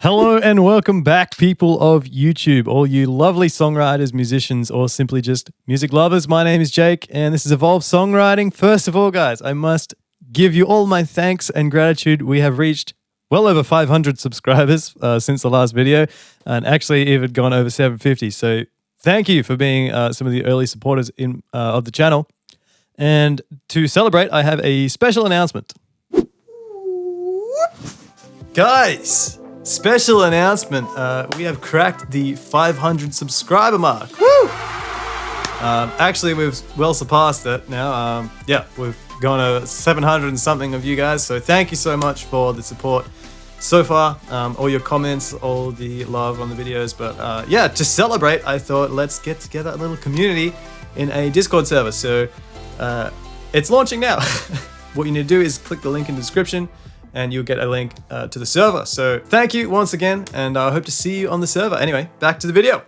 Hello and welcome back, people of YouTube, all you lovely songwriters, musicians, or simply just music lovers. My name is Jake, and this is Evolve Songwriting. First of all, guys, I must give you all my thanks and gratitude. We have reached well over 500 subscribers since the last video, and actually even gone over 750. So thank you for being some of the early supporters of the channel. And to celebrate, I have a special announcement. Guys! Special announcement, we have cracked the 500 subscriber mark. Woo! Actually, we've well surpassed it now. Yeah, we've gone over 700 and something of you guys, so thank you so much for the support so far, all your comments, all the love on the videos. But yeah, to celebrate, I thought let's get together a little community in a Discord server. So it's launching now. What you need to do is click the link in the description, and you'll get a link to the server. So thank you once again, and I hope to see you on the server. Anyway, back to the video.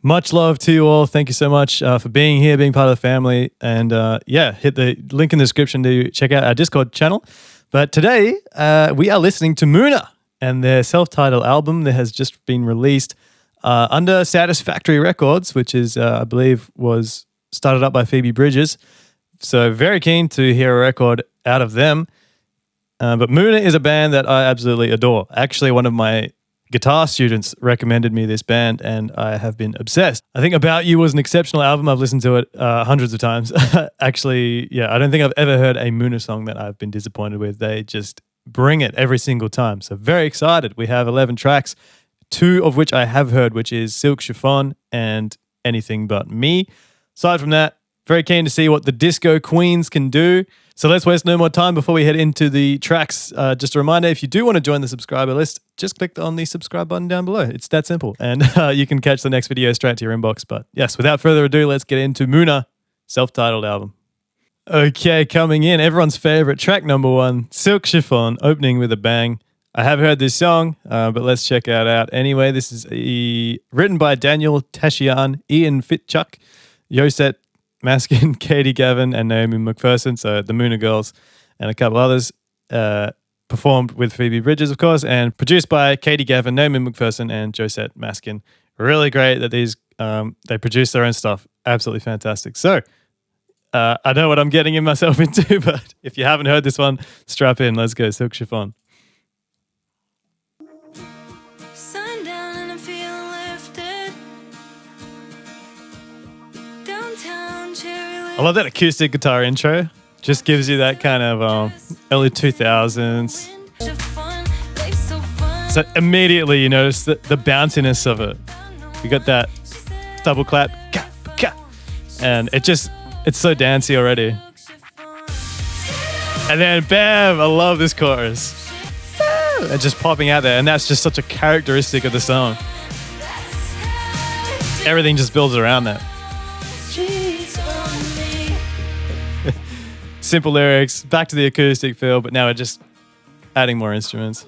Much love to you all. Thank you so much for being here, being part of the family. And yeah, hit the link in the description to check out our Discord channel. But today, we are listening to Muna and their self-titled album that has just been released under Satisfactory Records, which is, I believe, was started up by Phoebe Bridgers. So very keen to hear a record out of them. But Muna is a band that I absolutely adore. Actually, one of my guitar students recommended me this band, and I have been obsessed. I think About You was an exceptional album. I've listened to it hundreds of times. Actually, yeah, I don't think I've ever heard a Muna song that I've been disappointed with. They just bring it every single time. So very excited. We have 11 tracks, 2 of which I have heard, which is Silk Chiffon and Anything But Me. Aside from that, very keen to see what the Disco Queens can do. So let's waste no more time before we head into the tracks. Just a reminder, if you do want to join the subscriber list, just click on the subscribe button down below. It's that simple. And you can catch the next video straight to your inbox. But yes, without further ado, let's get into Muna, self-titled album. Okay, coming in, everyone's favorite track number 1, Silk Chiffon, opening with a bang. I have heard this song, but let's check it out anyway. This is written by Daniel Tashian, Ian Fitchuk, Yoset Maskin, Katie Gavin, and Naomi McPherson, so the Muna Girls, and a couple others, performed with Phoebe Bridgers, of course, and produced by Katie Gavin, Naomi McPherson, and Josette Maskin. Really great that these they produce their own stuff. Absolutely fantastic. So, I know what I'm getting myself into, but if you haven't heard this one, strap in. Let's go, Silk Chiffon. I love that acoustic guitar intro. Just gives you that kind of early 2000s. So immediately you notice the bounciness of it. You got that double clap, and it's so dancey already. And then bam, I love this chorus. And just popping out there, and that's just such a characteristic of the song. Everything just builds around that. Simple lyrics, back to the acoustic feel, but now we're just adding more instruments.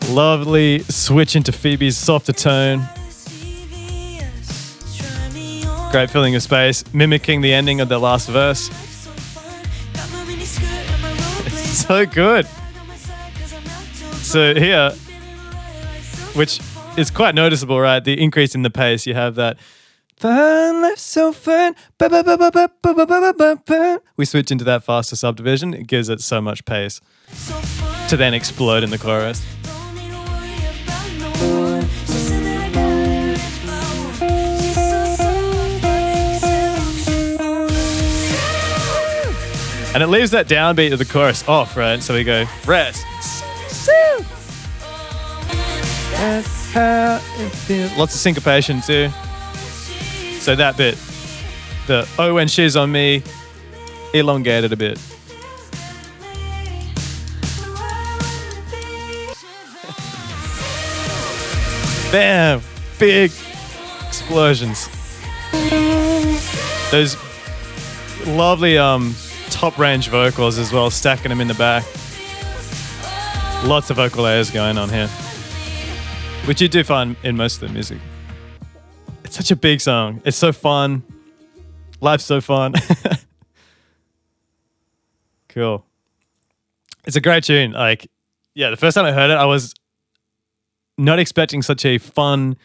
Lovely switch into Phoebe's softer tone. Great filling of space, mimicking the ending of the last verse. So good. So here, which is quite noticeable, right? The increase in the pace. You have that fun, life so fun. We switch into that faster subdivision. It gives it so much pace to then explode in the chorus. And it leaves that downbeat of the chorus off, right? So we go rest. Lots of syncopation too. So that bit, the oh when she's on me, elongated a bit. Bam! Big explosions. Those lovely top range vocals as well, stacking them in the back. Lots of vocal layers going on here, which you do find in most of the music. It's such a big song. It's so fun. Life's so fun. Cool. It's a great tune. Like, yeah, the first time I heard it, I was not expecting such a fun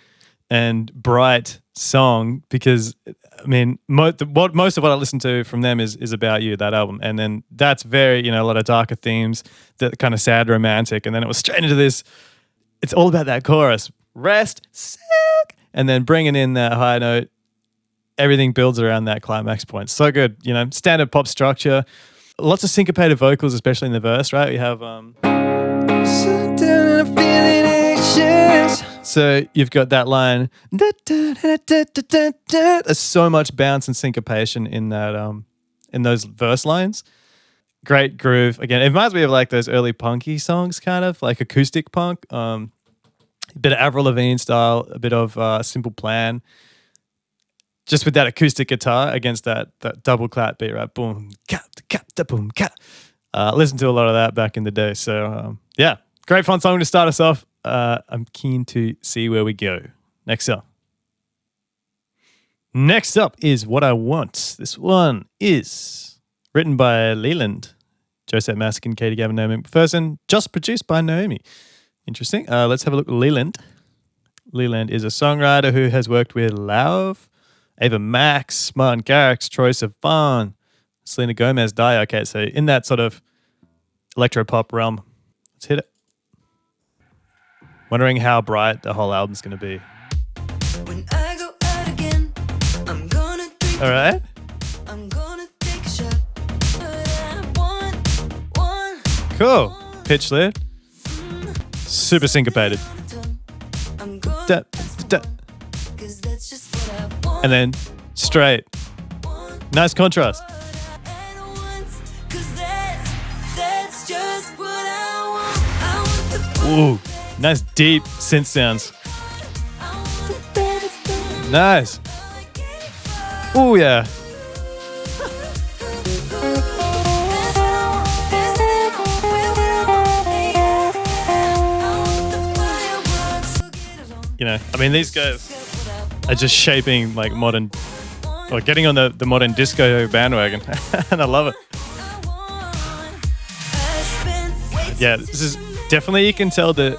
and bright song because, I mean, most of what I listen to from them is About You, that album. And then that's very, a lot of darker themes, that kind of sad romantic. And then it was straight into this. It's all about that chorus. Rest, silk, and then bringing in that high note. Everything builds around that climax point. So good, standard pop structure. Lots of syncopated vocals, especially in the verse, right? We have so you've got that line. There's so much bounce and syncopation in that in those verse lines. Great groove. Again, it reminds me of like those early punky songs, kind of like acoustic punk. A bit of Avril Lavigne style, a bit of Simple Plan. Just with that acoustic guitar against that double clap beat, right? Boom, cap, da, boom, cap. Listened to a lot of that back in the day. So, yeah, great fun song to start us off. I'm keen to see where we go. Next up is What I Want. This one is written by Leland, Joseph Mask and Katie Gavin, Naomi McPherson, just produced by Naomi. Interesting. Let's have a look at Leland. Leland is a songwriter who has worked with Lauv, Ava Max, Martin Garrix, Troye Sivan, Selena Gomez, Daya. Okay, so in that sort of electro-pop realm. Let's hit it. Wondering how bright the whole album's going to be. When I go out again, I'm gonna drink. All right. I'm gonna take a shot. Cool. Pitch slid. Super syncopated. Da, da. And then straight. Nice contrast. Ooh, nice deep synth sounds. Nice. Ooh, yeah. I mean, these guys are just shaping like modern, or getting on the modern disco bandwagon. And I love it. Yeah, this is definitely, you can tell that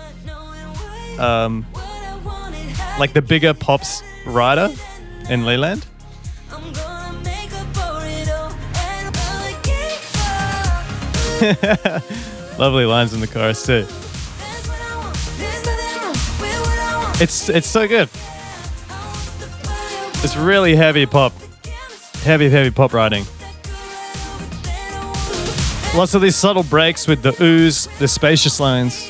like the bigger pops writer in Leland. Lovely lines in the chorus too. It's so good. It's really heavy pop. Heavy pop writing. Lots of these subtle breaks with the ooze, the spacious lines.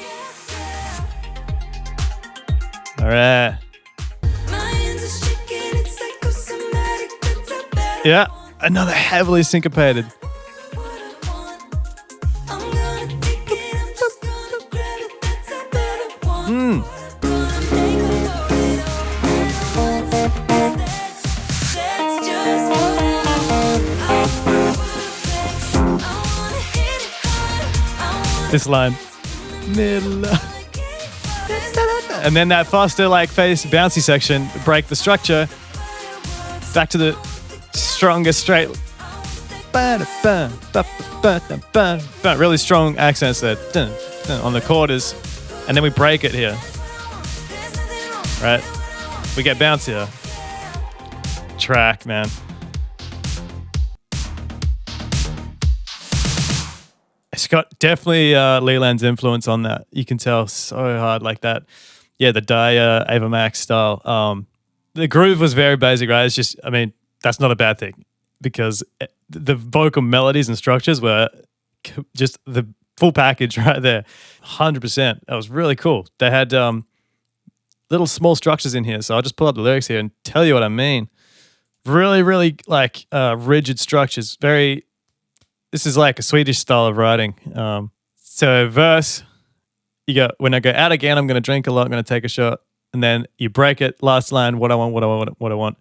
All right. Yeah, another heavily syncopated. This line. And then that faster like face bouncy section, break the structure. Back to the stronger straight. Really strong accents there. On the quarters. And then we break it here. Right? We get bouncier. Track, man. It's got definitely Leland's influence on that. You can tell so hard like that. Yeah, the Daya, Ava Max style. The groove was very basic, right? It's just, I mean, that's not a bad thing because the vocal melodies and structures were just the full package right there. 100%. That was really cool. They had little small structures in here. So I'll just pull up the lyrics here and tell you what I mean. Really, really like rigid structures. This is like a Swedish style of writing. So verse, you go, when I go out again, I'm going to drink a lot, I'm going to take a shot. And then you break it, last line, what I want, what I want, what I want.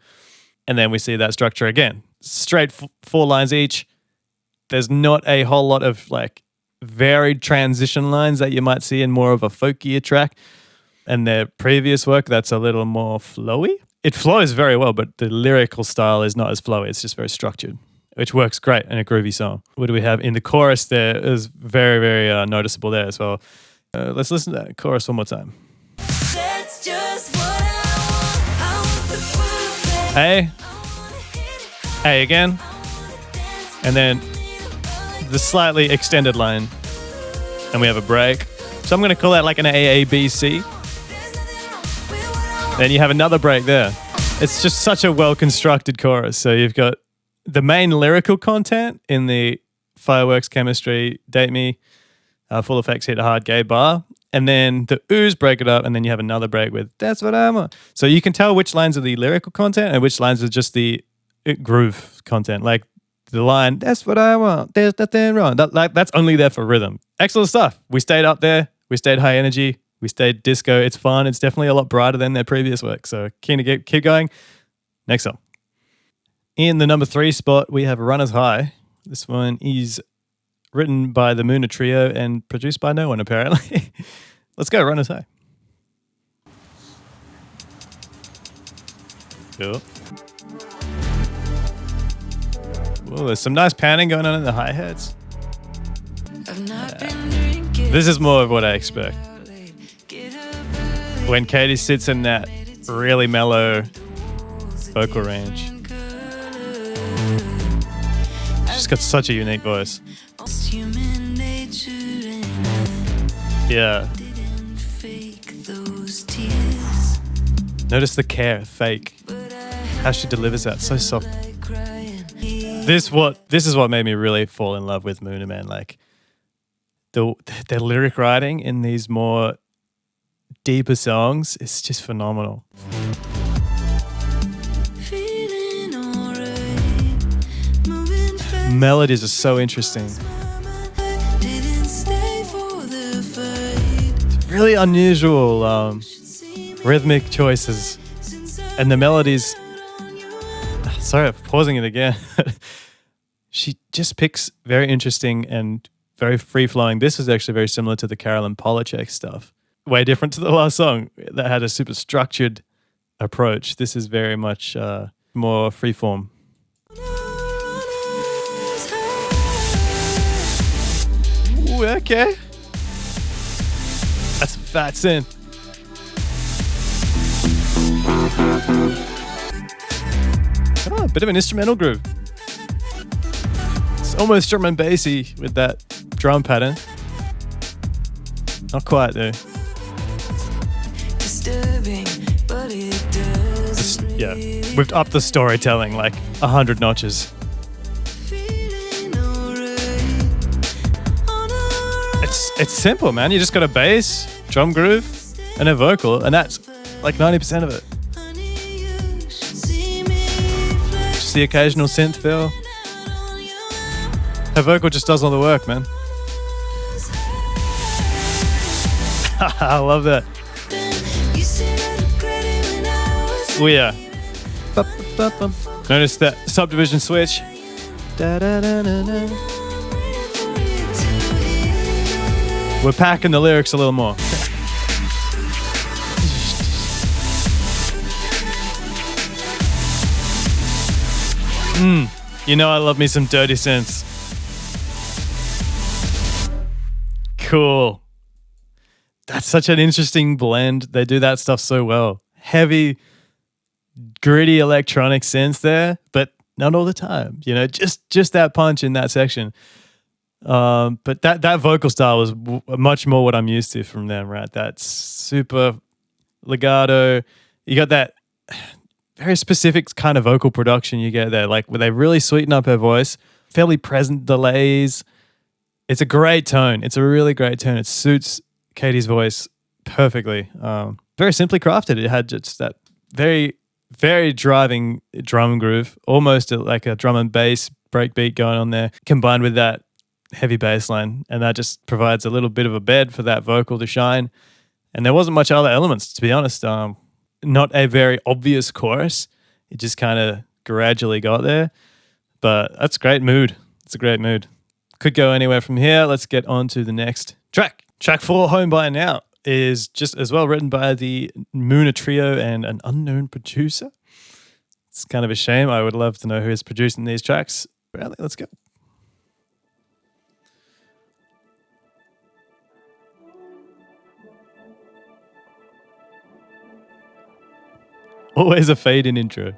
And then we see that structure again. Straight 4 lines each. There's not a whole lot of like varied transition lines that you might see in more of a folkier track. And their previous work, that's a little more flowy. It flows very well, but the lyrical style is not as flowy. It's just very structured. which works great in a groovy song. What do we have in the chorus there is very, very noticeable there as well. Let's listen to that chorus one more time. That's just what I want the perfect. A again, and then the slightly extended line, and we have a break. So I'm going to call that like an AABC. Then you have another break there. It's just such a well-constructed chorus. So you've got the main lyrical content in the fireworks, chemistry, date me, full effects, hit hard, gay bar. And then the oohs break it up, and then you have another break with that's what I want. So you can tell which lines are the lyrical content and which lines are just the groove content. Like the line, that's what I want, there's nothing wrong. That's only there for rhythm. Excellent stuff. We stayed up there. We stayed high energy. We stayed disco. It's fun. It's definitely a lot brighter than their previous work. So keen to keep going. Next song. In the number 3 spot, we have Runners High. This one is written by the Mooner Trio and produced by no one, apparently. Let's go, Runners High. Cool. Whoa, there's some nice panning going on in the hi-hats. This is more of what I expect. When Katie sits in that really mellow vocal range. She's got such a unique voice. Yeah. Notice the care, fake. How she delivers that, so soft. This is what made me really fall in love with Mooner, man. Like their lyric writing in these more deeper songs is just phenomenal. Melodies are so interesting. Really unusual rhythmic choices. And the melodies... Sorry, I'm pausing it again. She just picks very interesting and very free-flowing. This is actually very similar to the Carolyn Polachek stuff. Way different to the last song that had a super structured approach. This is very much more freeform. Ooh, okay. That's a fat synth. Oh, a bit of an instrumental groove. It's almost drum and bassy with that drum pattern. Not quite though. Yeah, we've upped the storytelling like 100 notches. It's simple, man. You just got a bass, drum groove, and a vocal, and that's like 90% of it. Just the occasional synth fill. Her vocal just does all the work, man. I love that. Oh yeah. Notice that subdivision switch. We're packing the lyrics a little more. You know I love me some dirty synths. Cool. That's such an interesting blend. They do that stuff so well. Heavy, gritty electronic synths there, but not all the time. You know, just that punch in that section. But that vocal style was much more what I'm used to from them, right? That super legato. You got that very specific kind of vocal production you get there, like where they really sweeten up her voice, fairly present delays. It's a great tone. It's a really great tone. It suits Katie's voice perfectly. Very simply crafted. It had just that very, very driving drum groove, almost like a drum and bass breakbeat going on there, combined with that heavy bass line, and that just provides a little bit of a bed for that vocal to shine. And there wasn't much other elements, to be honest. Not a very obvious chorus. It just kind of gradually got there. But that's great mood. It's a great mood. Could go anywhere from here. Let's get on to the next track. Track 4, Home by Now, is just as well written by the Mooner Trio and an unknown producer. It's kind of a shame. I would love to know who is producing these tracks. Bradley, let's go. Always a fade in intro.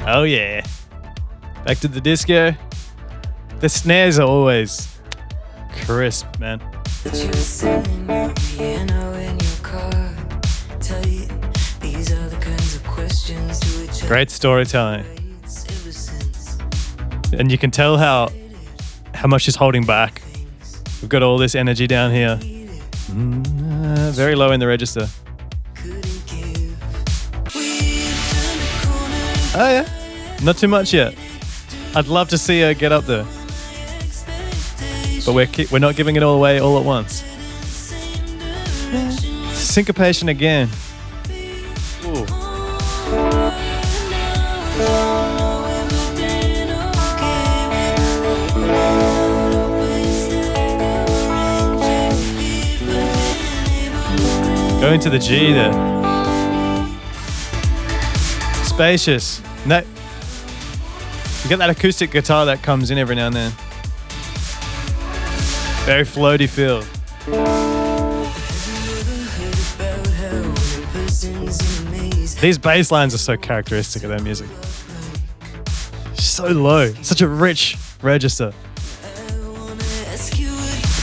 Oh yeah. Back to the disco. The snares are always crisp, man. That you were sitting at the piano in your car. Tell you, these are the kinds of questions to which I Great storytelling. wait ever since. And you can tell how much she's holding back. We've got all this energy down here. Very low in the register. Couldn't give. We've turned a corner. Oh yeah. Not too much yet. I'd love to see her get up there. But we're not giving it all away all at once. Syncopation again. Ooh. Going to the G there. Spacious. No. You get that acoustic guitar that comes in every now and then. Very floaty feel. These bass lines are so characteristic of their music. So low. Such a rich register.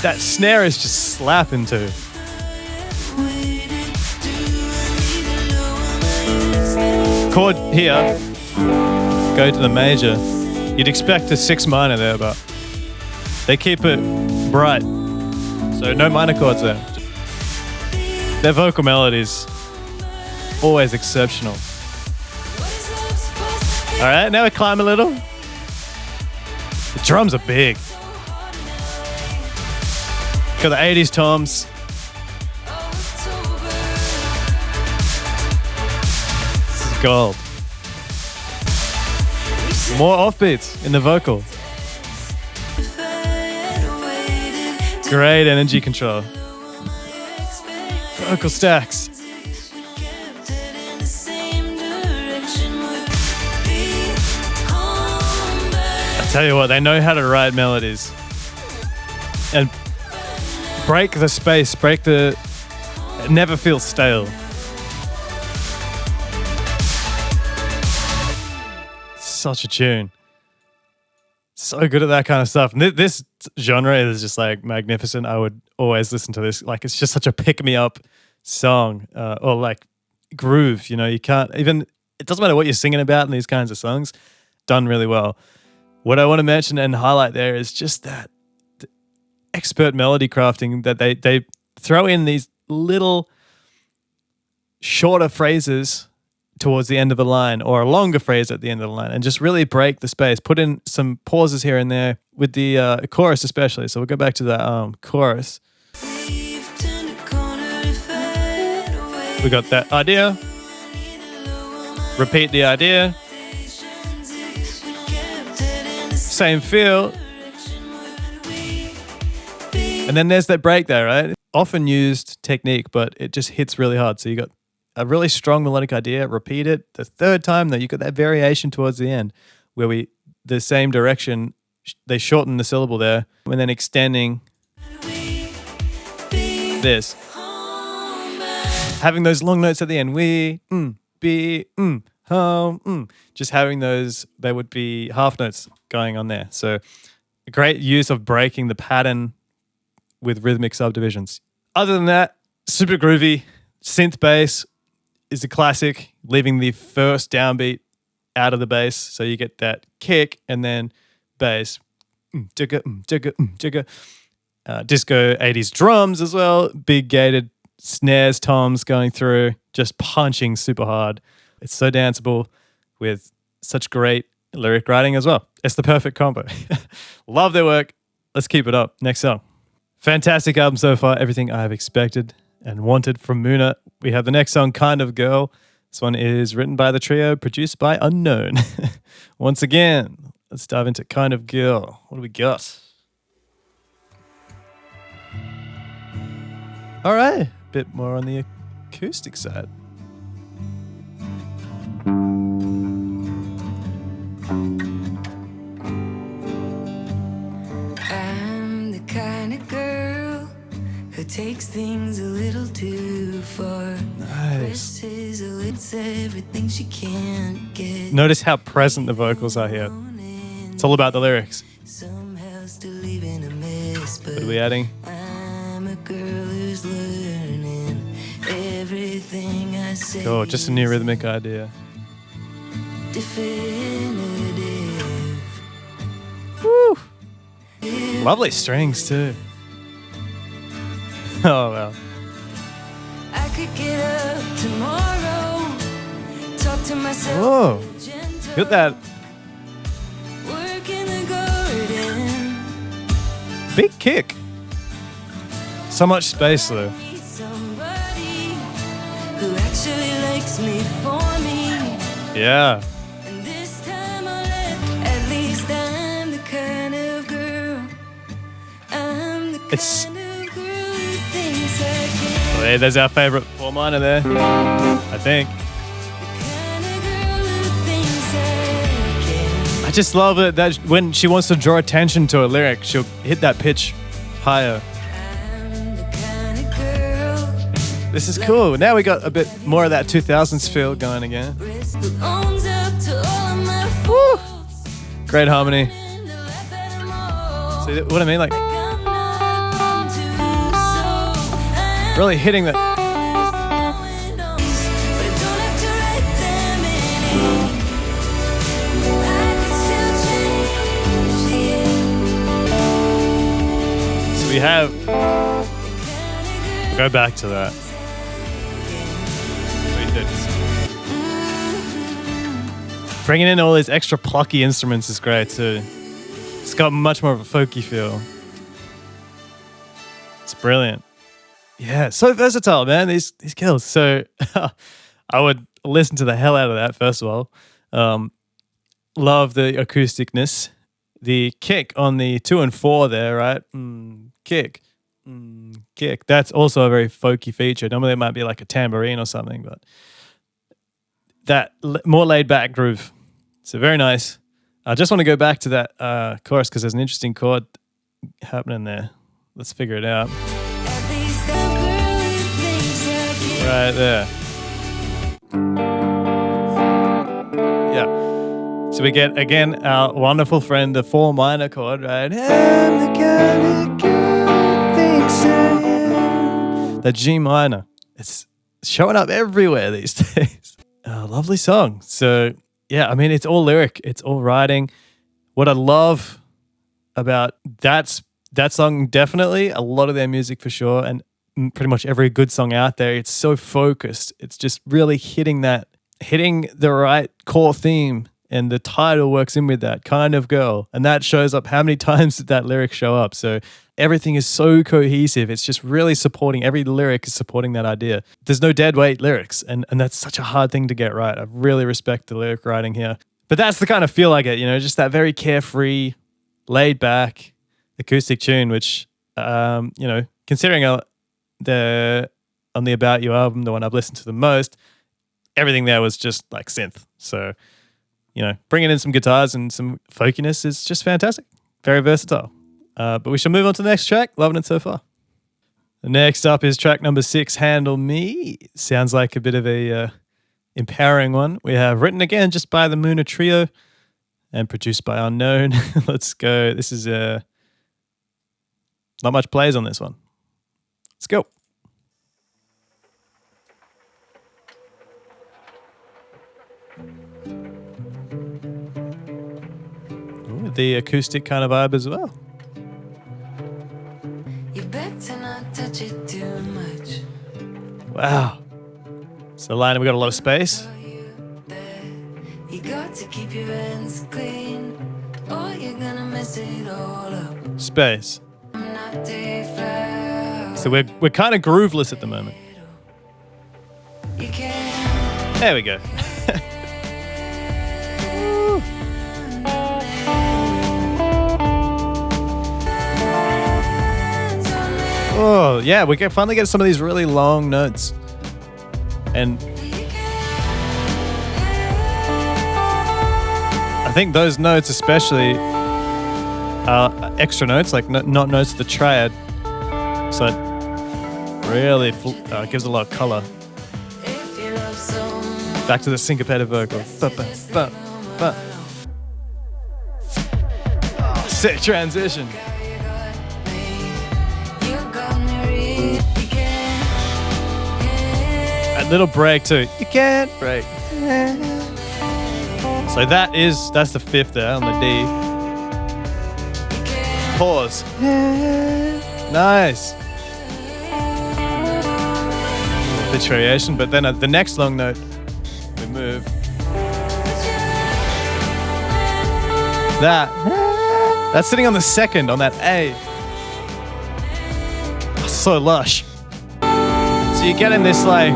That snare is just slapping too. Chord here. Go to the major. You'd expect a 6 minor there, but they keep it bright. So no minor chords there. Their vocal melodies, always exceptional. All right, now we climb a little. The drums are big. Got the 80s toms. This is gold. More offbeats in the vocal. Great energy control. Vocal stacks. I tell you what, they know how to write melodies and break the space, it never feels stale. Such a tune. So good at that kind of stuff. And this genre is just like magnificent. I would always listen to this. Like, it's just such a pick-me-up song or like groove. You know, you can't even, it doesn't matter what you're singing about in these kinds of songs, done really well. What I want to mention and highlight there is just that expert melody crafting that they throw in these little shorter phrases towards the end of the line or a longer phrase at the end of the line and just really break the space. Put in some pauses here and there with the chorus especially. So we'll go back to that chorus. We got that idea. Repeat the idea. Same feel. And then there's that break there, right? Often used technique, but it just hits really hard. So you got a really strong melodic idea, repeat it. The third time, though, you got that variation towards the end where the same direction, they shorten the syllable there and then extending this. Having those long notes at the end, just having those, they would be half notes going on there. So a great use of breaking the pattern with rhythmic subdivisions. Other than that, super groovy. Synth bass is a classic, leaving the first downbeat out of the bass. So you get that kick and then bass. Disco 80s drums as well. Big gated snares, toms going through, just punching super hard. It's so danceable with such great lyric writing as well. It's the perfect combo. Love their work. Let's keep it up. Next song. Fantastic album so far. Everything I have expected and wanted from Muna. We have the next song, Kind of Girl. This one is written by the trio, produced by Unknown. Once again, let's dive into Kind of Girl. What do we got? All right, bit more on the acoustic side. takes things a little too far. Nice. Presses a little everything she can't get. Notice how present the vocals are here. It's all about the lyrics. Somehow still leaving a mess, but What are we adding? I'm a girl who's learning everything I say. Oh, just a new rhythmic idea. Definitive. Woo! Lovely strings too. Oh well. I could get up tomorrow, talk to myself. Whoa! Got that Work in the garden. big kick. So much space though. Meet somebody who actually likes me for me. Yeah. And this time I'll let, at least I'm the kind of girl. I'm the It's- kind of girl who thinks I can. Oh, yeah, there's our favorite 4 minor there. I think. The kind of girl who thinks I can. I just love it that when she wants to draw attention to a lyric, she'll hit that pitch higher. I'm the kind of girl This is cool. Now we got a bit more of that 2000s feel going again. who owns up to all of my faults. Great harmony. And to laugh at 'em all. See what I mean? Like I'm not too so. really hitting that. So we have. Go back to that. We did. Bringing in all these extra plucky instruments is great too. It's got much more of a folky feel. It's brilliant. Yeah, so versatile, man. These kills. So I would listen to the hell out of that. First of all, love the acousticness, the kick on the 2 and 4 there, right? Kick, kick. That's also a very folky feature. Normally it might be like a tambourine or something, but that more laid back groove. So very nice. I just want to go back to that chorus because there's an interesting chord happening there. Let's figure it out. Right there. Yeah. So we get, again, our wonderful friend, the 4 minor chord, right? I'm the kind of girl who thinks I am. The G minor. It's showing up everywhere these days. Lovely song. So, yeah, I mean, it's all lyric. It's all writing. What I love about that song, definitely, a lot of their music for sure, and pretty much every good song out there, it's so focused. It's just really hitting the right core theme, and the title works in with that, kind of girl. And that shows up. How many times did that lyric show up? So everything is so cohesive. It's just really supporting, every lyric is supporting that idea. There's no dead weight lyrics, and that's such a hard thing to get right. I really respect the lyric writing here. But that's the kind of feel I get, just that very carefree, laid back acoustic tune, which, considering on the About You album, the one I've listened to the most, everything there was just like synth. So, bringing in some guitars and some folkiness is just fantastic. Very versatile. But we shall move on to the next track. Loving it so far. The next up is track number 6, Handle Me. Sounds like a bit of a empowering one. We have written again just by the Mooner Trio and produced by Unknown. Let's go. This is not much plays on this one. Let's go. Ooh, the acoustic kind of vibe as well. You better not touch it too much. Wow. So line, we got a lot of space. You got to keep your hands clean, or you're gonna mess it all up. Space. I'm not deflowered. So we're kind of grooveless at the moment. You can There we go. Oh, yeah, we can finally get some of these really long notes. And I think those notes especially are extra notes, like not notes of the triad. So Really gives a lot of color. Back to the syncopated vocal. Oh, sick transition. That little break too. You can't break. So that's the fifth there on the D. Pause. Nice. Pitch variation, but then at the next long note, we move. That's sitting on the second on that A. So lush. So you're getting this like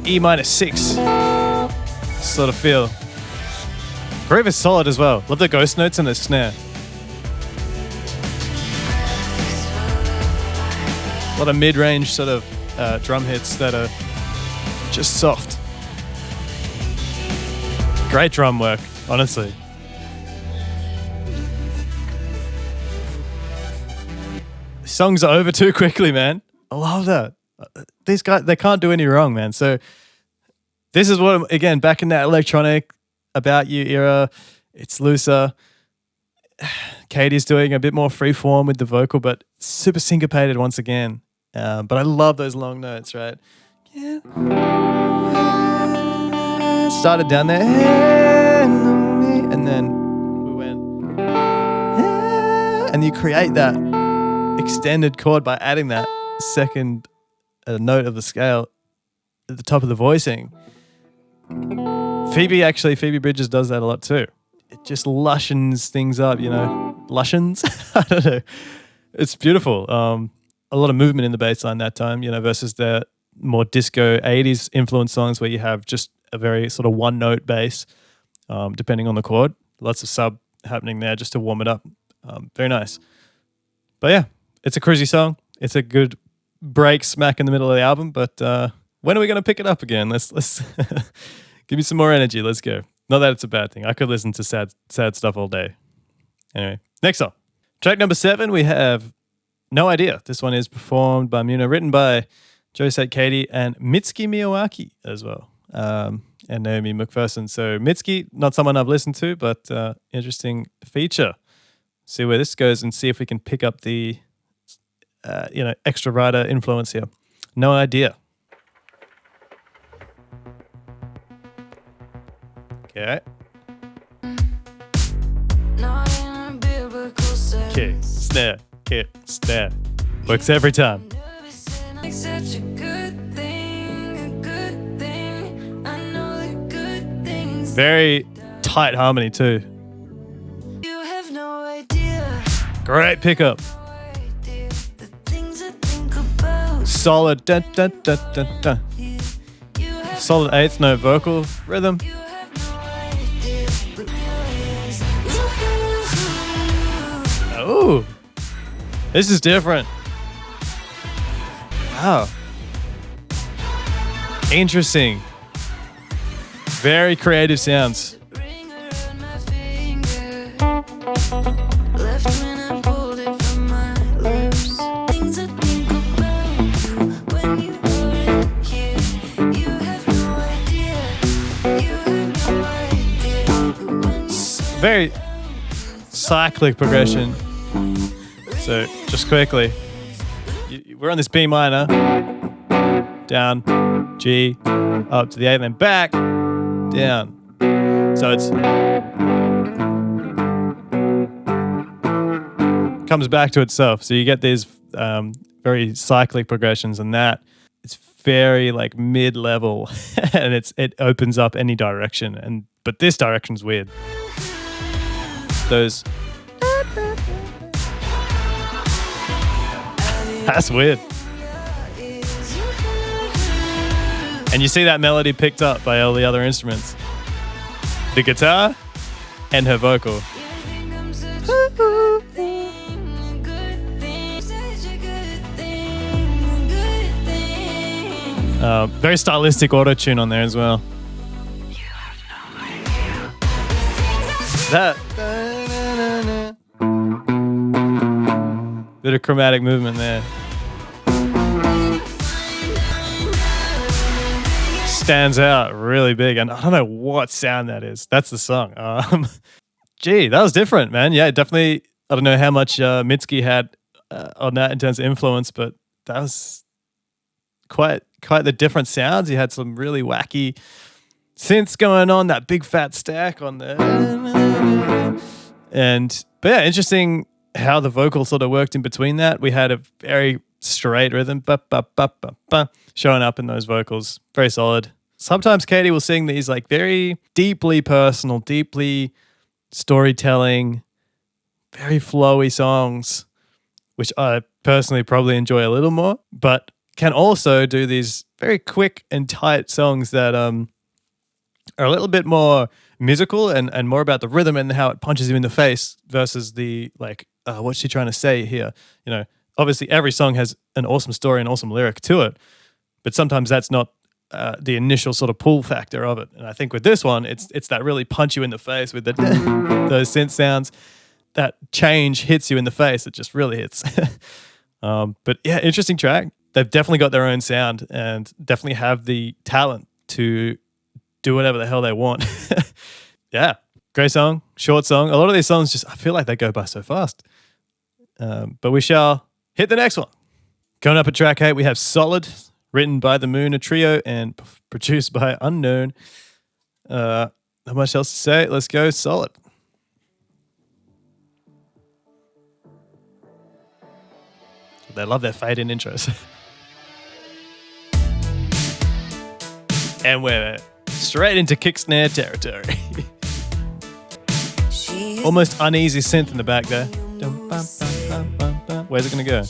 E minor 6 sort of feel. Very solid as well. Love the ghost notes and the snare. A lot of mid-range sort of drum hits that are just soft. Great drum work, honestly. Songs are over too quickly, man. I love that. These guys, they can't do any wrong, man. So this is what, again, back in that electronic About You era, it's looser. Katie's doing a bit more free form with the vocal, but super syncopated once again. But I love those long notes, right? Yeah. Started down there, and then we went, and you create that extended chord by adding that second note of the scale at the top of the voicing. Phoebe Bridgers does that a lot too. It just lushens things up, you know. Lushens? I don't know. It's beautiful. A lot of movement in the bass line that time, you know, versus the more disco 80s influenced songs where you have just a very sort of one note bass, depending on the chord. Lots of sub happening there just to warm it up. Very nice. But yeah, it's a cruisy song. It's a good break smack in the middle of the album. But when are we going to pick it up again? Let's give me some more energy. Let's go. Not that it's a bad thing. I could listen to sad stuff all day. Anyway, next song. Track number 7, we have No Idea. This one is performed by Muna, written by Josette Katie and Mitski Miyawaki as well, and Naomi McPherson. So Mitski, not someone I've listened to, but interesting feature. See where this goes and see if we can pick up the extra writer influence here. No Idea. Okay. Kick, snare, kick, snare. Works every time. Very tight harmony too. Great pickup. Solid dun, dun, dun, dun, dun. Solid 8th note vocal rhythm. Oh, this is different. Wow. Interesting. Very creative sounds. Very cyclic progression. So just quickly, we're on this B minor, down, G, up to the A, and then back, down. So it's comes back to itself. So you get these very cyclic progressions, and that it's very like mid-level, and it opens up any direction. But this direction's weird. Those. That's weird. And you see that melody picked up by all the other instruments. The guitar and her vocal. Very stylistic auto-tune on there as well. That. Bit of chromatic movement there. stands out really big. And I don't know what sound that is. That's the song. Gee, that was different, man. Yeah, definitely. I don't know how much Mitski had on that in terms of influence, but that was quite the different sounds. He had some really wacky synths going on, that big fat stack on there. But yeah, interesting how the vocal sort of worked in between that. We had a very straight rhythm, showing up in those vocals. Very solid. Sometimes Katie will sing these like very deeply personal, deeply storytelling, very flowy songs, which I personally probably enjoy a little more, but can also do these very quick and tight songs that are a little bit more musical and more about the rhythm and how it punches you in the face versus the like, what's she trying to say here? You know, obviously every song has an awesome story and awesome lyric to it, but sometimes that's not the initial sort of pull factor of it. And I think with this one, it's that really punch you in the face with the those synth sounds. That change hits you in the face. It just really hits. But yeah, interesting track. They've definitely got their own sound and definitely have the talent to do whatever the hell they want. Yeah, great song, short song. A lot of these songs just, I feel like they go by so fast. But we shall hit the next one. Coming up at track 8, we have Solid, written by The Moon, a trio, and produced by Unknown. Not much else to say. Let's go Solid. They love their fade-in intros. And we're straight into kick snare territory. Almost uneasy synth in the back there. Where's it going to go?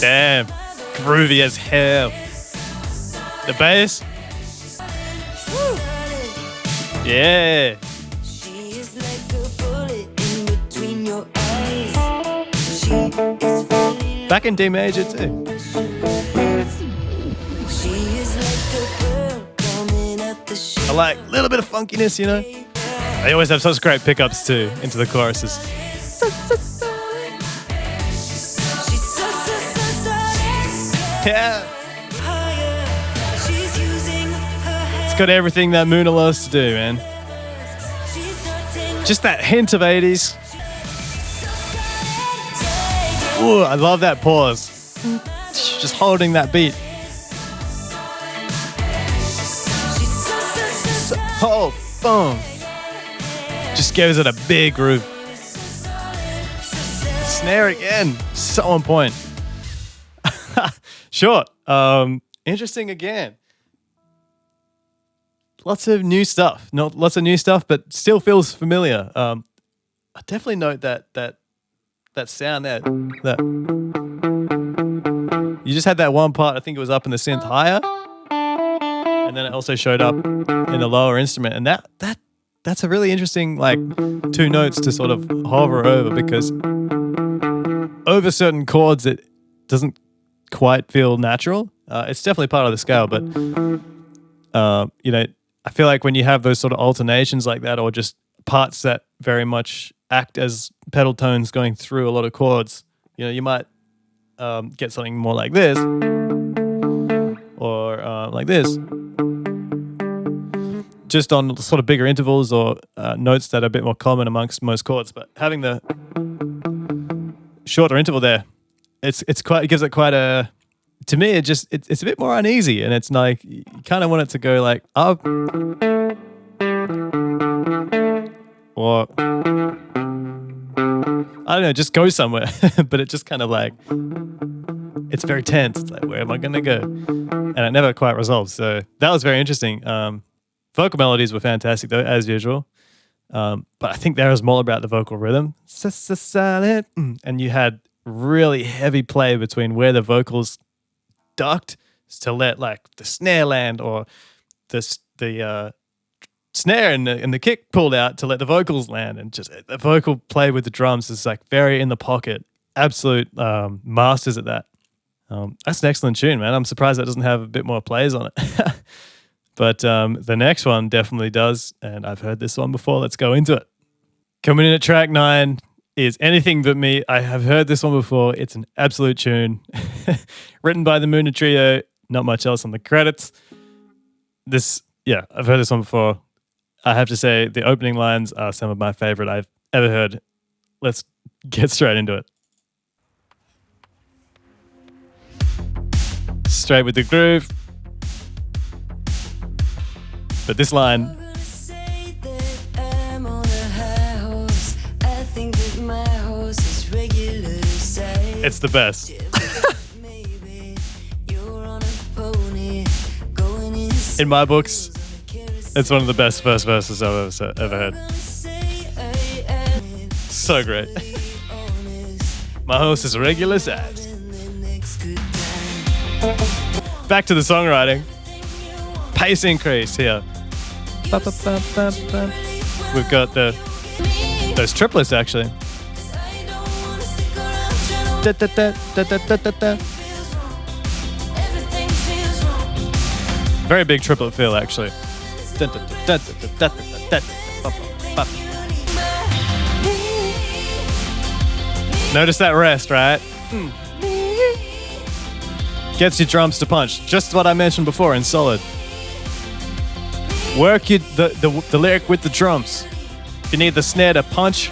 Damn. Groovy as hell. The bass. Yeah. Back in D major too. I like a little bit of funkiness, you know. They always have such great pickups too into the choruses. Yeah. It's got everything that Moona loves to do, man. Just that hint of 80s. Ooh, I love that pause. Just holding that beat. Oh, boom. Just gives it a big groove. Snare again. So on point. Short. Interesting again. Lots of new stuff. Not lots of new stuff, but still feels familiar. I definitely note that sound there. That you just had that one part. I think it was up in the synth higher, and then it also showed up in the lower instrument. And that's a really interesting like two notes to sort of hover over, because over certain chords it doesn't quite feel natural. It's definitely part of the scale, but you know, I feel like when you have those sort of alternations like that, or just parts that very much act as pedal tones going through a lot of chords, you know, you might get something more like this, or like this, just on sort of bigger intervals or notes that are a bit more common amongst most chords. But having the shorter interval there, it gives it quite a. To me, it's a bit more uneasy, and it's like you kind of want it to go like up, or I don't know, just go somewhere. But it just kind of like, it's very tense. It's like, where am I gonna go? And it never quite resolves. So that was very interesting. Vocal melodies were fantastic though, as usual. But I think there was more about the vocal rhythm. And you had really heavy play between where the vocals ducked to let like the snare land, or the snare and the kick pulled out to let the vocals land, and just the vocal play with the drums is like very in the pocket. Absolute masters at that. That's an excellent tune, man. I'm surprised that doesn't have a bit more plays on it. But the next one definitely does, and I've heard this one before. Let's go into it. Coming in at track 9 is Anything But Me. I have heard this one before. It's an absolute tune. Written by the Mooner Trio. Not much else on the credits. I've heard this one before. I have to say the opening lines are some of my favorite I've ever heard. Let's get straight into it. Straight with the groove. But this line, it's the best. In my books, it's one of the best first verses I've ever heard. So great. My horse is regular size. Back to the songwriting. Pace increase here. We've got those triplets actually. Very big triplet feel actually. Notice that rest, right? Gets your drums to punch. Just what I mentioned before in Solid. Work the lyric with the drums. If you need the snare to punch,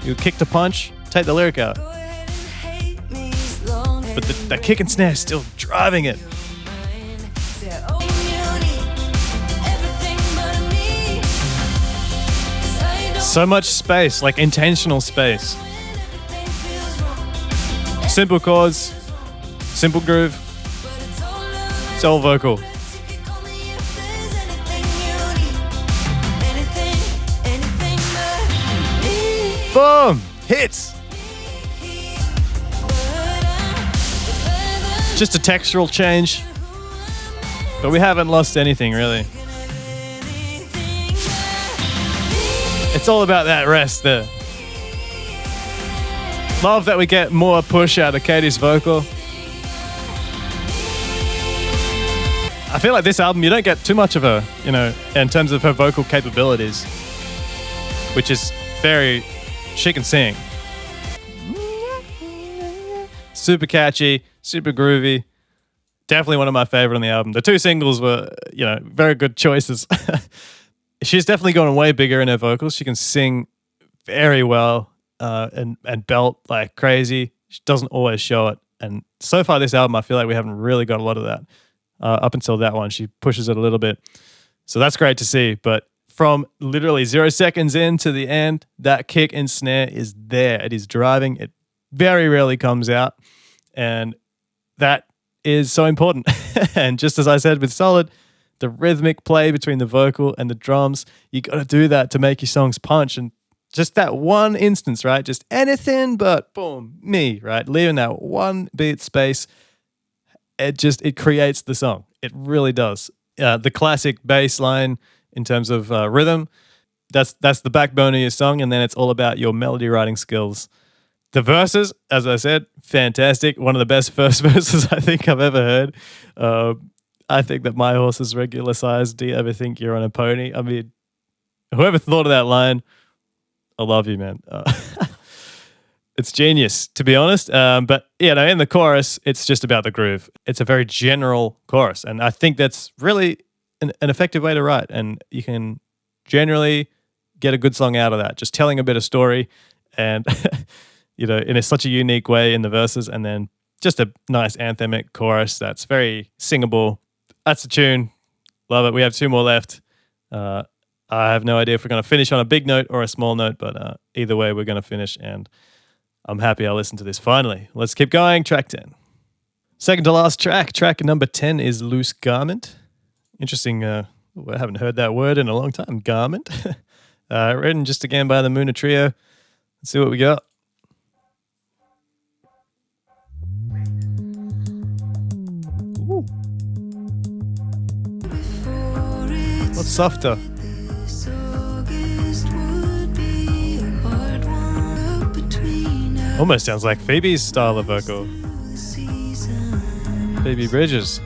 you kick to punch, take the lyric out. But the kick and snare is still driving it. So much space, like intentional space. Simple chords, simple groove. It's all vocal. Boom! Hits! Just a textural change. But we haven't lost anything, really. It's all about that rest there. Love that we get more push out of Katie's vocal. I feel like this album, you don't get too much of her, in terms of her vocal capabilities, which is she can sing. Super catchy, super groovy. Definitely one of my favorite on the album. The 2 singles were, very good choices. She's definitely gone way bigger in her vocals. She can sing very well and belt like crazy. She doesn't always show it. And so far this album, I feel like we haven't really got a lot of that. Up until that one, she pushes it a little bit. So that's great to see. But from literally 0 seconds in to the end, that kick and snare is there. It is driving. It very rarely comes out. And that is so important. And just as I said with Solid, the rhythmic play between the vocal and the drums, you got to do that to make your songs punch. And just that one instance, right? Just anything but boom, me, right? Leaving that one beat space, it creates the song. It really does. The classic bass line in terms of rhythm, that's the backbone of your song, and then it's all about your melody writing skills. The verses, as I said, fantastic. One of the best first verses I think I've ever heard. I think that my horse is regular size. Do you ever think you're on a pony? I mean, whoever thought of that line, I love you, man. It's genius, to be honest. But in the chorus, it's just about the groove. It's a very general chorus, and I think that's really an effective way to write. And you can generally get a good song out of that, just telling a bit of story, and in such a unique way in the verses, and then just a nice anthemic chorus that's very singable. That's the tune. Love it. We have 2 more left. I have no idea if we're going to finish on a big note or a small note, but either way, we're going to finish, and I'm happy I listened to this finally. Let's keep going. Track 10. Second to last track. Track number 10 is Loose Garment. Interesting. I haven't heard that word in a long time. Garment. Written just again by the Mooner Trio. Let's see what we got. Ooh. What's softer? Almost sounds like Phoebe's style of vocal. Phoebe Bridgers.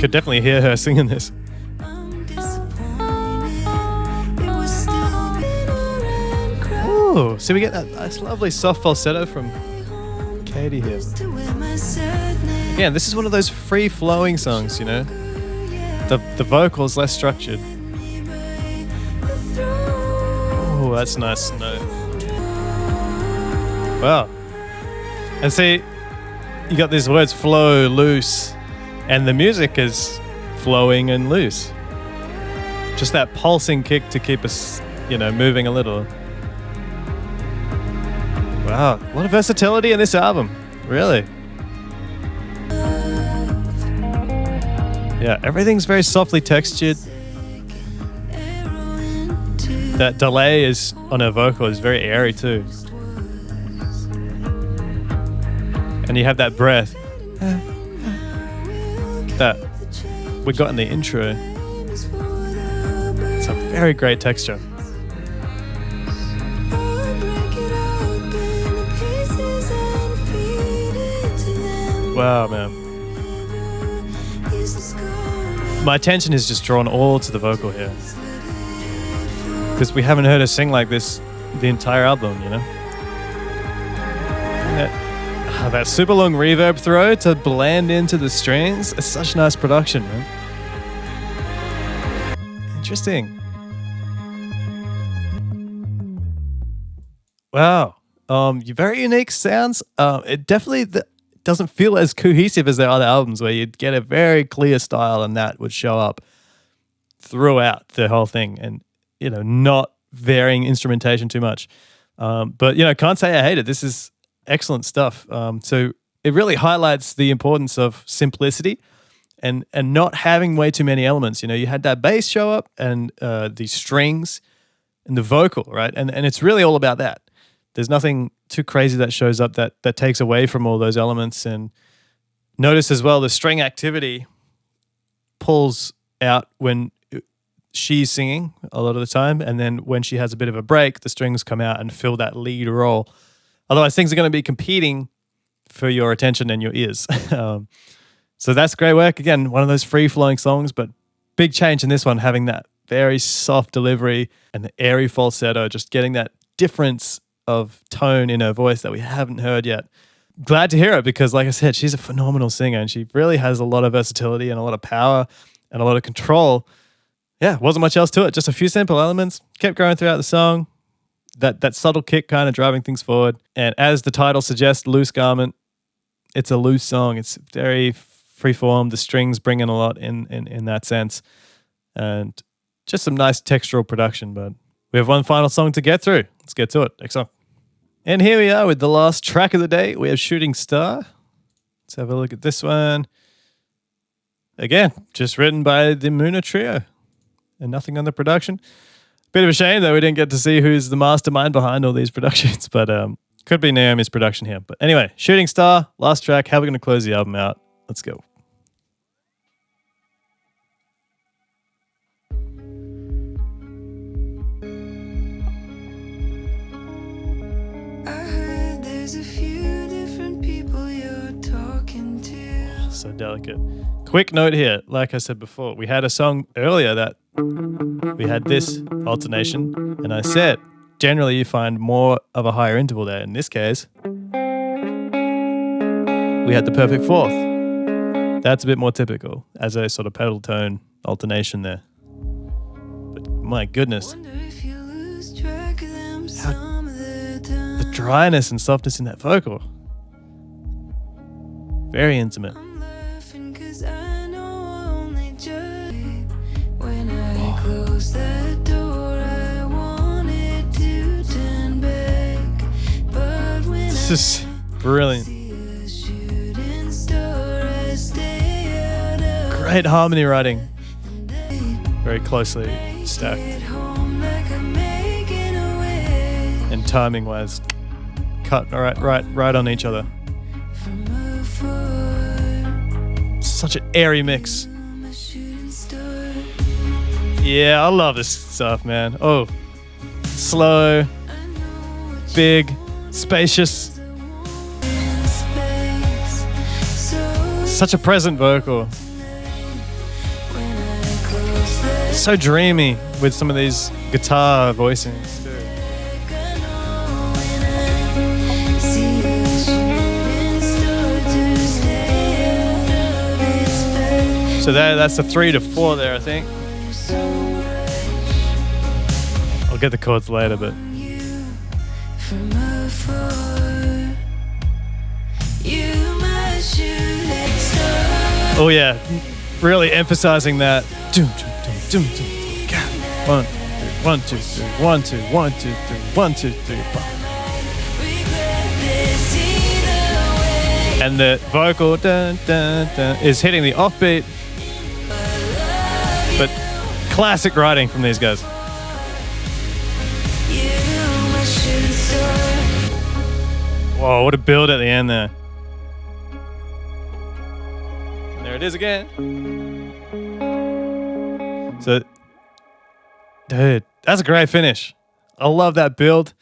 Could definitely hear her singing this. Ooh, so we get that nice, lovely soft falsetto from Katie here. Yeah, this is one of those free-flowing songs, you know. The vocals less structured. Oh, that's nice to know. Wow. And see, you got these words flow, loose, and the music is flowing and loose. Just that pulsing kick to keep us, you know, moving a little. Wow, a lot of versatility in this album, really. Yeah, everything's very softly textured. That delay is on her vocal is very airy too. And you have that breath that we got in the intro. It's a very great texture. Wow, man. My attention is just drawn all to the vocal here. Because we haven't heard her sing like this the entire album, you know? That super long reverb throw to blend into the strings. It's such nice production, man. Interesting. Wow. Very unique sounds. It definitely doesn't feel as cohesive as their other albums where you'd get a very clear style and that would show up throughout the whole thing and, you know, not varying instrumentation too much. But, you know, can't say I hate it. This is excellent stuff. So it really highlights the importance of simplicity and not having way too many elements. You know, you had that bass show up and the strings and the vocal, right? And it's really all about that. There's nothing too crazy that shows up that takes away from all those elements. And notice as well, the string activity pulls out when she's singing a lot of the time. And then when she has a bit of a break, the strings come out and fill that lead role. Otherwise, things are going to be competing for your attention and your ears. So that's great work. Again, one of those free-flowing songs, but big change in this one, having that very soft delivery and the airy falsetto, just getting that difference of tone in her voice that we haven't heard yet. Glad to hear it because, like I said, she's a phenomenal singer and she really has a lot of versatility and a lot of power and a lot of control. Yeah, wasn't much else to it. Just a few simple elements. Kept growing throughout the song. That subtle kick kind of driving things forward. And as the title suggests, Loose Garment, it's a loose song. It's very freeform. The strings bring in a lot in that sense. And just some nice textural production. But we have one final song to get through. Let's get to it. Next song. And here we are with the last track of the day. We have Shooting Star. Let's have a look at this one. Again, just written by the Muna Trio. And nothing on the production. Bit of a shame that we didn't get to see who's the mastermind behind all these productions, but could be Naomi's production here. But anyway, Shooting Star, last track. How are we going to close the album out? Let's go. I heard there's a few different people you're talking to. So delicate. Quick note here. Like I said before, we had a song earlier that we had this alternation, and I said, generally you find more of a higher interval there. In this case, we had the perfect fourth. That's a bit more typical as a sort of pedal tone alternation there. But my goodness, the dryness and softness in that vocal. Very intimate. This is brilliant. Great harmony writing. Very closely stacked. And timing wise, cut right on each other. Such an airy mix. Yeah, I love this stuff, man. Oh, slow, big, spacious. Such a present vocal. So dreamy with some of these guitar voicings too. So that's a 3 to 4 there, I think. I'll get the chords later, but oh yeah, really emphasizing that. 1, 2, 3, 1, 2, 1, 2, 3, 1, 2, 3. And the vocal dun, dun, dun, is hitting the offbeat, but classic writing from these guys. Whoa, what a build at the end there. And there it is again. So, dude, that's a great finish. I love that build.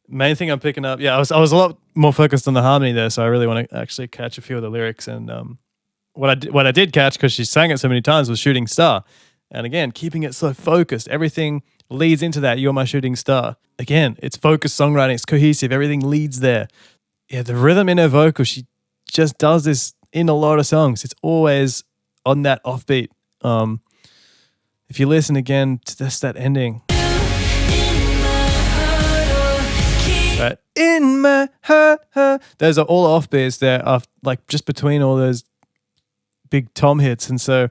Main thing I'm picking up, I was a lot more focused on the harmony there, so I really want to actually catch a few of the lyrics. And what I did catch, because she sang it so many times, was Shooting Star. And again, keeping it so focused, everything leads into that. You're my shooting star. Again, it's focused songwriting. It's cohesive. Everything leads there. Yeah, the rhythm in her vocal, she just does this in a lot of songs. It's always on that offbeat. If you listen again to that ending. Right. In my heart. Those are all offbeats there, like just between all those big tom hits. And so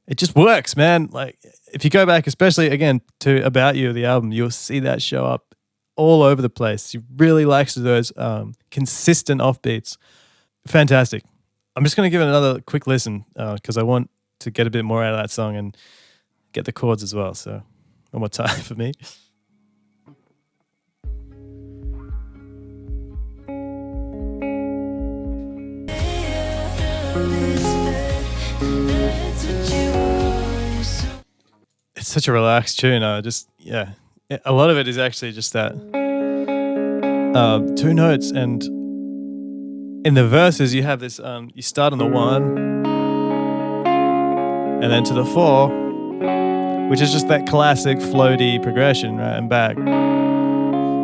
it just works, man. Like if you go back, especially again to About You, the album, you'll see that show up all over the place. He really likes those consistent offbeats. Fantastic. I'm just going to give it another quick listen because I want to get a bit more out of that song and get the chords as well. So one more time for me. It's such a relaxed tune. A lot of it is actually just that 2 notes, and in the verses you have this. You start on the 1, and then to the 4, which is just that classic floaty progression, right, and back.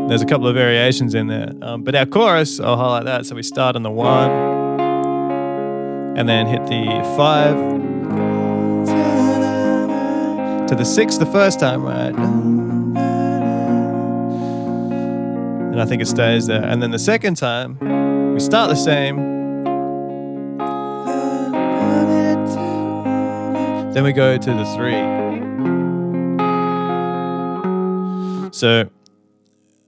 There's a couple of variations in there, but our chorus, I'll highlight that. So we start on the 1, and then hit the 5. To the 6 the first time, right? And I think it stays there. And then the second time, we start the same. Then we go to the 3. So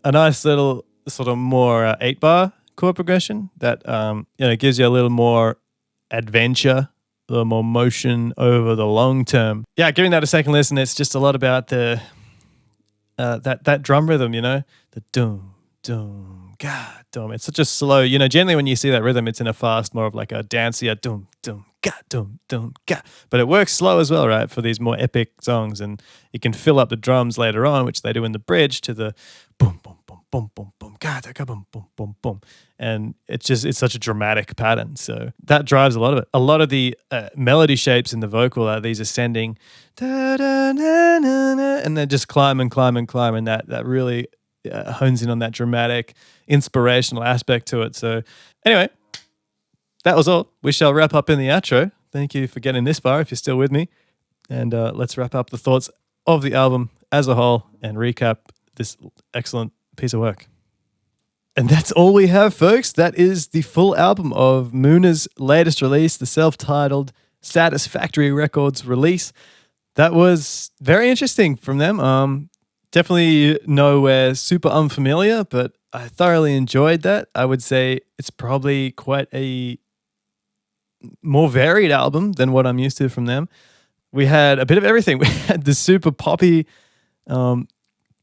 a nice little sort of more 8-bar chord progression that gives you a little more adventure, a little more motion over the long term. Yeah, giving that a second listen, it's just a lot about the that drum rhythm, the dum dum ga dum. It's such a slow, generally when you see that rhythm, it's in a fast, more of like a dancier dum dum ga dum dum ga. But it works slow as well, right, for these more epic songs, and you can fill up the drums later on, which they do in the bridge, to the boom boom boom boom boom boom ga da ga boom boom boom boom. And it's such a dramatic pattern. So that drives a lot of it. A lot of the melody shapes in the vocal are these ascending, da, da, na, na, na, and then just climb and climb and climb. And that really hones in on that dramatic, inspirational aspect to it. So anyway, that was all. We shall wrap up in the outro. Thank you for getting this far if you're still with me. And let's wrap up the thoughts of the album as a whole and recap this excellent piece of work. And that's all we have, folks. That is the full album of Moona's latest release, the self-titled Satisfactory Records release. That was very interesting from them. Definitely nowhere super unfamiliar, but I thoroughly enjoyed that. I would say it's probably quite a more varied album than what I'm used to from them. We had a bit of everything. We had the super poppy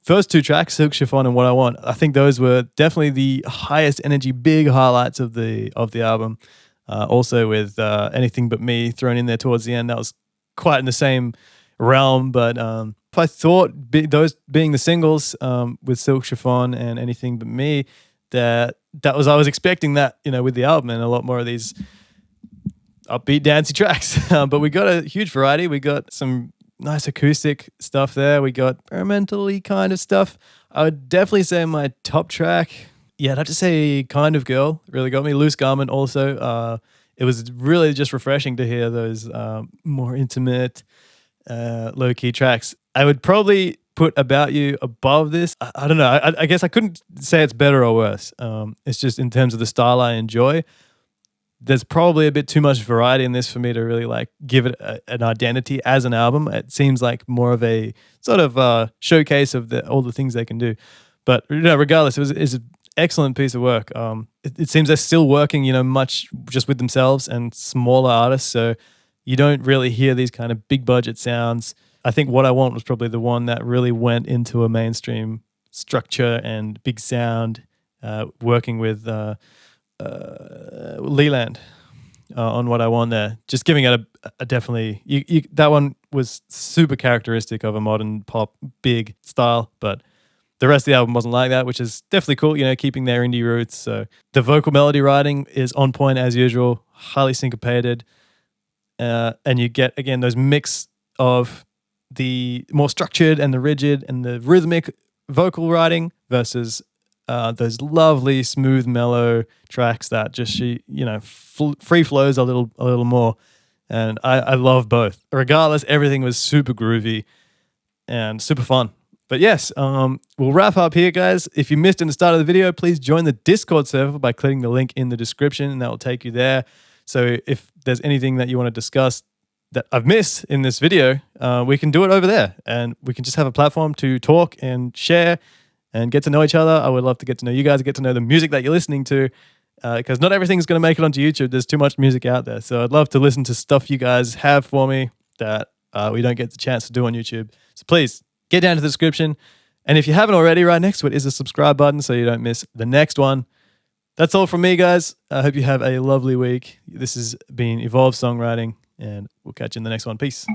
first 2 tracks, Silk Chiffon and What I Want. I think those were definitely the highest energy, big highlights of the album. Also with Anything But Me thrown in there towards the end. That was quite in the same realm. But I thought those being the singles with Silk Chiffon and Anything But Me, I was expecting that, with the album, and a lot more of these upbeat, dancey tracks. But we got a huge variety. We got some nice acoustic stuff there. We got experimentally kind of stuff. I would definitely say my top track, yeah, I'd have to say Kind of Girl really got me. Loose Garment also. It was really just refreshing to hear those more intimate, low-key tracks. I would probably put About You above this. I don't know. I guess I couldn't say it's better or worse. It's just in terms of the style I enjoy. There's probably a bit too much variety in this for me to really like give it an identity as an album. It seems like more of a sort of showcase of all the things they can do. But regardless, it's an excellent piece of work. It seems they're still working, much just with themselves and smaller artists. So you don't really hear these kind of big budget sounds. I think What I Want was probably the one that really went into a mainstream structure and big sound, working with Leland on What I Want there. Just giving it a definitely... that one was super characteristic of a modern pop big style, but the rest of the album wasn't like that, which is definitely cool, keeping their indie roots. So the vocal melody writing is on point as usual, highly syncopated, and you get, again, those mix of the more structured and the rigid and the rhythmic vocal writing versus those lovely, smooth, mellow tracks that just free flows a little more. And I love both. Regardless, everything was super groovy and super fun. But yes, we'll wrap up here, guys. If you missed in the start of the video, please join the Discord server by clicking the link in the description, and that will take you there. So if there's anything that you want to discuss that I've missed in this video, we can do it over there, and we can just have a platform to talk and share and get to know each other. I would love to get to know you guys, get to know the music that you're listening to, because not everything's going to make it onto YouTube. There's too much music out there. So I'd love to listen to stuff you guys have for me that we don't get the chance to do on YouTube. So please get down to the description. And if you haven't already, right next to it is a subscribe button so you don't miss the next one. That's all from me, guys. I hope you have a lovely week. This has been Evolved Songwriting, and we'll catch you in the next one. Peace.